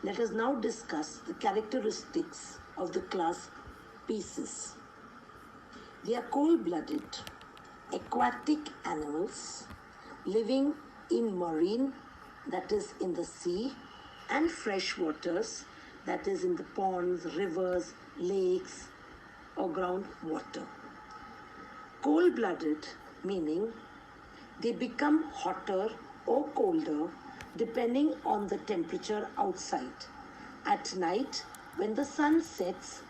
Let us now discuss the characteristics of the class Pisces. They are cold-blooded, aquatic animals living in marine, that is in the sea, and fresh waters, that is in the ponds, rivers, lakes, or groundwater. Cold-blooded meaning they become hotter or colder depending on the temperature outside. At night, when the sun sets,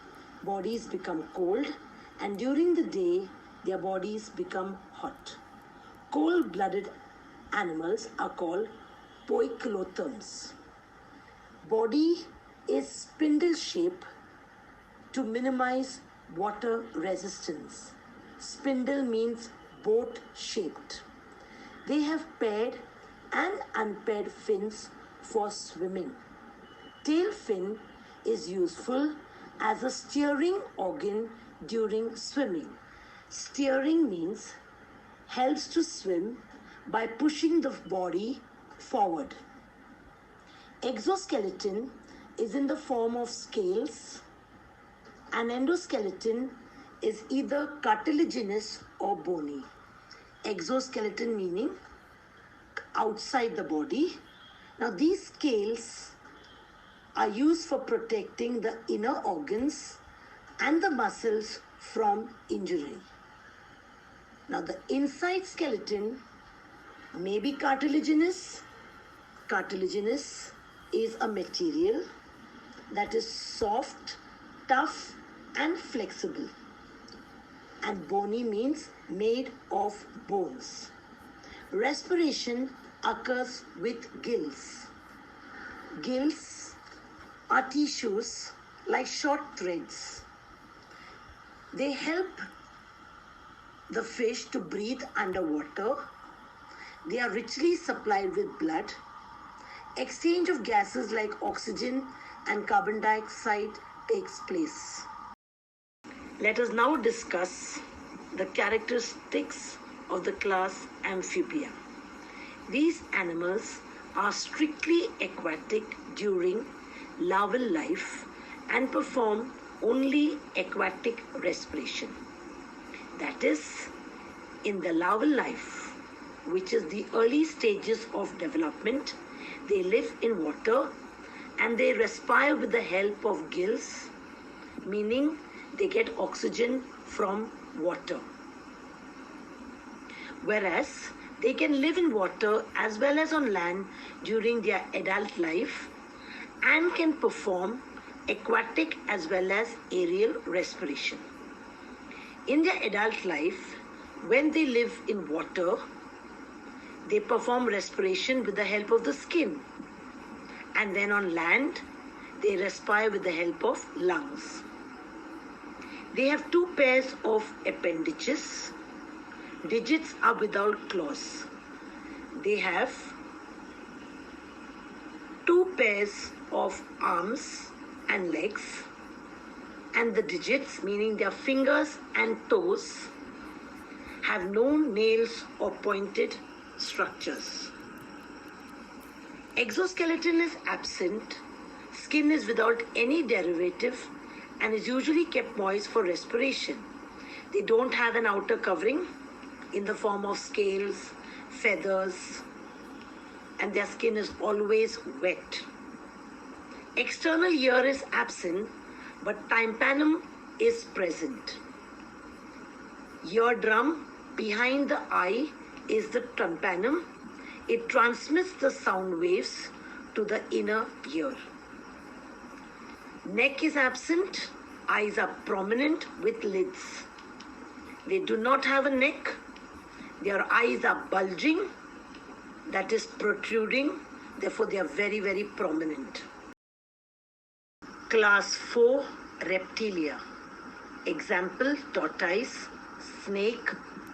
bodies become cold, and during the day, their bodies become hot. Cold-blooded animals are called poikilotherms. Body is spindle shape to minimize water resistance. Spindle means boat shaped. They have paired and unpaired fins for swimming. Tail fin is useful as a steering organ during swimming. Steering means helps to swim by pushing the body forward. Exoskeleton is in the form of scales. An endoskeleton is either cartilaginous or bony. Exoskeleton meaning outside the body. Now these scales are used for protecting the inner organs and the muscles from injury. Now the inside skeleton may be cartilaginous. Cartilaginous is a material that is soft, tough, and flexible. And bony means made of bones. Respiration occurs with gills. Gills are tissues like short threads. They help the fish to breathe underwater. They are richly supplied with blood. Exchange of gases like oxygen and carbon dioxide takes place. Let us now discuss the characteristics of the class Amphibia. These animals are strictly aquatic during larval life and perform only aquatic respiration. That is, in the larval life, which is the early stages of development, they live in water and they respire with the help of gills, meaning they get oxygen from water. Whereas they can live in water as well as on land during their adult life and can perform aquatic as well as aerial respiration. In their adult life, when they live in water, they perform respiration with the help of the skin. And then on land, they respire with the help of lungs. They have two pairs of appendages. Digits are without claws. They have two pairs of arms and legs, and the digits, meaning their fingers and toes, have no nails or pointed structures. Exoskeleton is absent. Skin is without any derivative and is usually kept moist for respiration. They don't have an outer covering in the form of scales, feathers, and their skin is always wet. External ear is absent, but tympanum is present. Eardrum behind the eye is the tympanum. It transmits the sound waves to the inner ear. Neck is absent. Eyes are prominent with lids. They do not have a neck. Their eyes are bulging, that is protruding. Therefore, they are very, very prominent. Class 4, Reptilia. Example, tortoise, snake,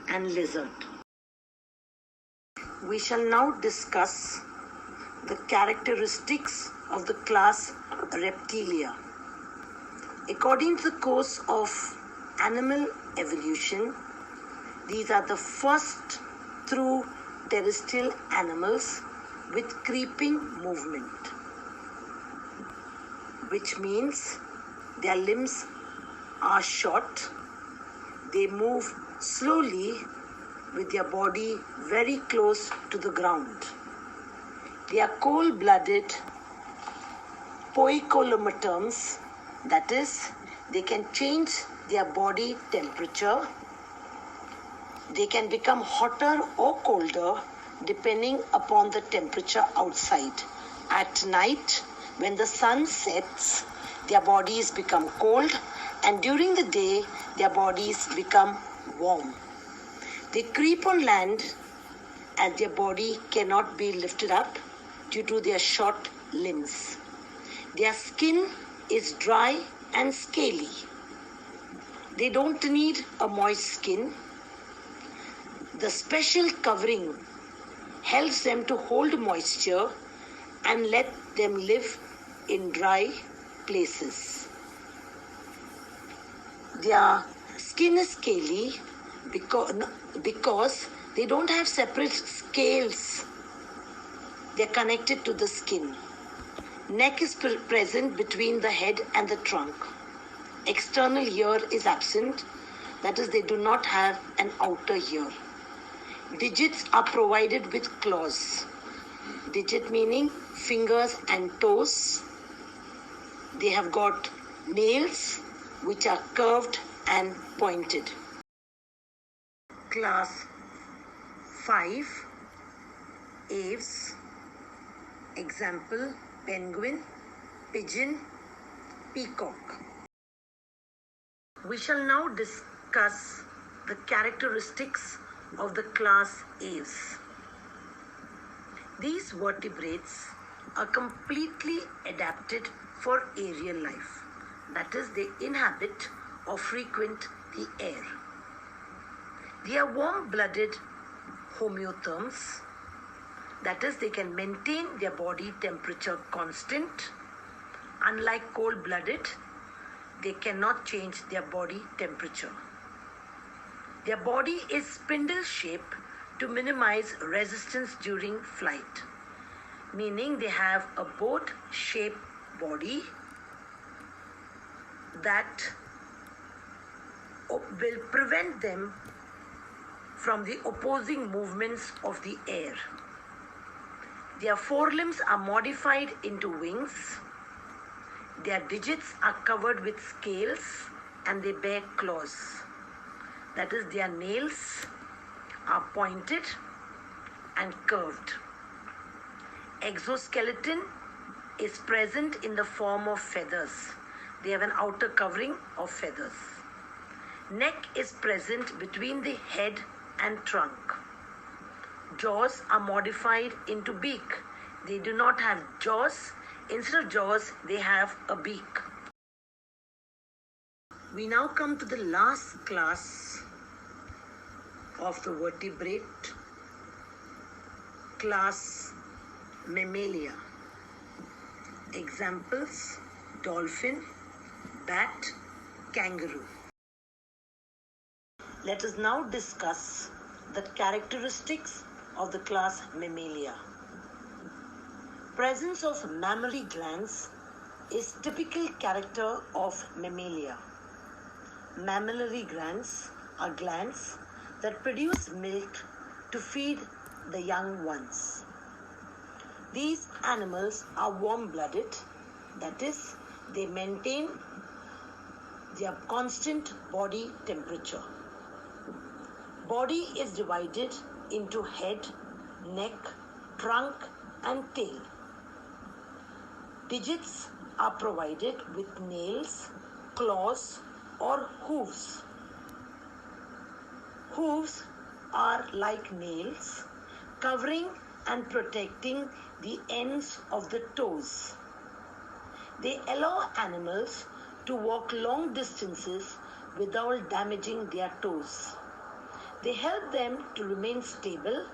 and lizard. We shall now discuss the characteristics of the class Reptilia. According to the course of animal evolution, these are the first true terrestrial animals with creeping movement. which means their limbs are short. They move slowly with their body very close to the ground. They are cold-blooded poikilometerms, that is, they can change their body temperature. They can become hotter or colder depending upon the temperature outside. At night, when the sun sets, their bodies become cold, and during the day, their bodies become warm. They creep on land and their body cannot be lifted up due to their short limbs. Their skin is dry and scaly. They don't need a moist skin. The special covering helps them to hold moisture and let them live in dry places. Their skin is scaly because they don't have separate scales. They are connected to the skin. Neck is present between the head and the trunk. External ear is absent, that is, they do not have an outer ear. Digits are provided with claws. Digit meaning fingers and toes. They have got nails which are curved and pointed. Class 5, aves. Example, penguin, pigeon, peacock. We shall now discuss the characteristics of the class aves. These vertebrates are completely adapted for aerial life. That is, they inhabit or frequent the air. They are warm-blooded homeotherms. That is, they can maintain their body temperature constant. Unlike cold-blooded, they cannot change their body temperature. Their body is spindle-shaped to minimize resistance during flight, meaning they have a boat-shaped body that will prevent them from the opposing movements of the air. Their forelimbs are modified into wings. Their digits are covered with scales and they bear claws. That is, their nails are pointed and curved. Exoskeleton is present in the form of feathers. They have an outer covering of feathers. Neck is present between the head and trunk. Jaws are modified into beak. They do not have jaws. Instead of jaws, they have a beak. We now come to the last class of the vertebrate, class Mammalia. Examples, dolphin, bat, kangaroo. Let us now discuss the characteristics of the class Mammalia. Presence of mammary glands is typical character of Mammalia. Mammillary glands are glands that produce milk to feed the young ones. These animals are warm-blooded, that is, they maintain their constant body temperature. Body is divided into head, neck, trunk and tail. Digits are provided with nails, claws or hooves. Hooves are like nails, covering and protecting the ends of the toes. They allow animals to walk long distances without damaging their toes. They help them to remain stable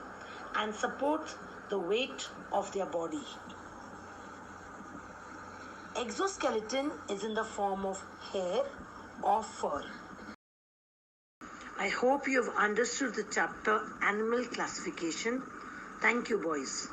and support the weight of their body. Exoskeleton is in the form of hair or fur. I hope you have understood the chapter Animal Classification. Thank you, boys.